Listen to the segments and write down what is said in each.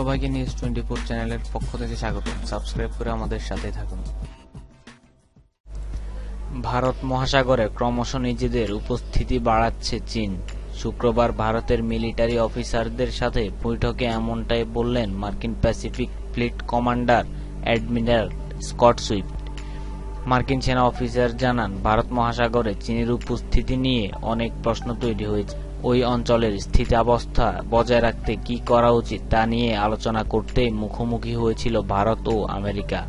সবাইকে নিউজ 24 চ্যানেলের পক্ষ থেকে স্বাগত। সাবস্ক্রাইব করে আমাদের সাথে থাকুন। ভারত মহাসাগরে ক্রমশ নিজেদের উপস্থিতি বাড়াচ্ছে চীন। শুক্রবার ভারতের মিলিটারি অফিসারদের সাথে বৈঠকে এমনটাই বললেন মার্কিন Pacific Fleet commander admiral Scott Swift. মার্কিন সেনা অফিসার জানান, ভারত মহাসাগরে চীনের উপস্থিতি নিয়ে অনেক প্রশ্ন তৈরি হয়েছে। ওই অঞ্চলের স্থিতাবস্থা বজায় রাখতে কি করা উচিত তা নিয়ে আলোচনা করতেই মুখোমুখি হয়েছিল ভারত ও আমেরিকা।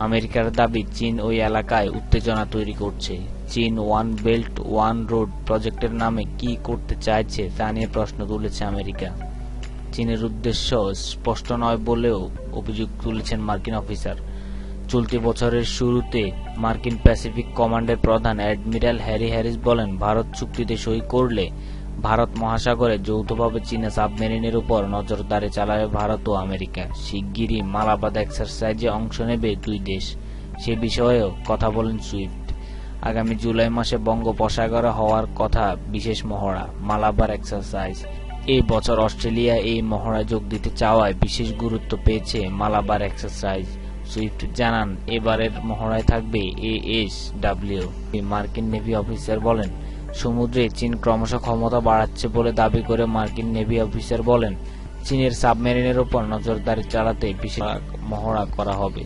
আমেরিকার দাবি, চীন ওই এলাকায় উত্তেজনা তৈরি করছে। চীন ওয়ান বেল্ট ওয়ান রোড প্রজেক্টের নামে কি করতে চাইছে তা নিয়ে প্রশ্ন তুলেছে আমেরিকা। চীনের উদ্দেশ্য স্পষ্ট নয় বলেও অভিযোগ তুলেছেন মার্কিন অফিসার। চলতি বছরের শুরুতে মার্কিন প্যাসিফিক কমান্ডের প্রধান অ্যাডমিরাল হ্যারি হ্যারিস বলেন, ভারত চুক্তিতে সই করলে ভারত মহাসাগরে যৌথভাবে চীনা সাবমেরিনের উপর নজরদারি চালাবে ভারত ও আমেরিকা। শিগগিরই মালাবার এক্সারসাইজে অংশ নেবে দুই দেশ, সে বিষয়েও কথা বলেন সুইফট। আগামী জুলাই মাসে বঙ্গোপসাগরে হওয়ার কথা বিশেষ মহড়া মালাবার এক্সারসাইজ। এই বছর অস্ট্রেলিয়া এই মহড়ায় যোগ দিতে চাওয়ায় বিশেষ গুরুত্ব পেয়েছে মালাবার এক্সারসাইজ। সুইফট জানান, এবারের মহড়ায় থাকবে ASW। মার্কিন নেভি অফিসার বলেন, সমুদ্রে চীন ক্রমশ ক্ষমতা বাড়াচ্ছে বলে দাবি করে মার্কিন নেভি অফিসার বলেন, চীনের সাবমেরিনের উপর নজরদারি চালাতে বিশেষ মহড়া করা হবে।